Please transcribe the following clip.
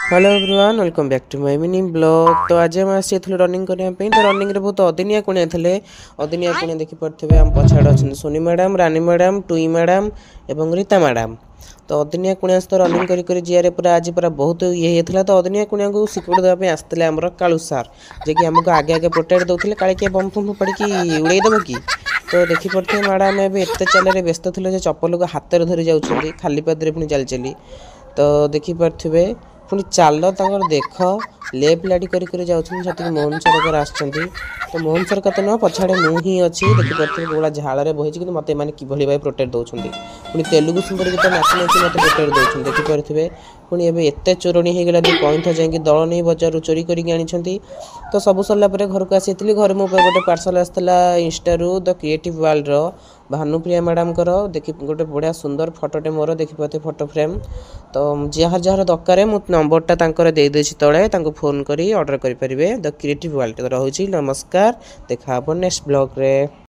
Hello everyone welcome back to my mini blog. तो आज हम आसी रनिंग करने तो रनिंग रे बहुत अदिनिया कुणिया थे। अदिनिया कुणिया देखी पारे आम पछाड़ अच्छे सोनी मैडम, रानी मैडम, टुई मैडम और रीता मैडम। तो अदिनिया कुणिया सहित रनिंग कर जीआर पूरा आज पूरा बहुत ये होता। तो अदिनिया कुणिया को सिक्योर देवाई आसते आमर कालू सार जे कि आमको आगे आगे प्रोटेक्ट दौले काले किए बम फम पड़ी उड़ेदेव कि। तो देखिपे मैडम एवं एत चल व्यस्त थे चप्पल को हाथ में धरी जाऊँच खाली पादे पुणी चली चली। तो देखिपे पुणी चाल देख लेफ्ट लाइट कर जाऊँगी मोहन सरकार आसछंती। तो मोहन सरकार तो नुह पछाड़े मुझी अच्छी देखिपे गोला झाड़े बही कि मत कि भाई प्रोटेक्ट दौरान पुणी तेलुगु सुंदर गीत नाची नाची मत प्रोटेक्ट दौरान देखिपे। पुणी एत चोरणी होगा कईथ जाकि दल नहीं बजार चोरी करके। तो सब सरला घर को आसी घर मो गोटे पार्सल आसाला इंस्टारू the creative world Bhanupriya madam कर देखी गोटे बढ़िया सुंदर फोटोटे मोर देखिपे फोटो फ्रेम। तो जहाँ जहाँ दरकार मुझे नंबरटा देदेछि तले फोन करी ऑर्डर करें द क्रिएटिव वर्ल्ड। रोची नमस्कार, देखा नेक्स्ट ब्लॉग रे।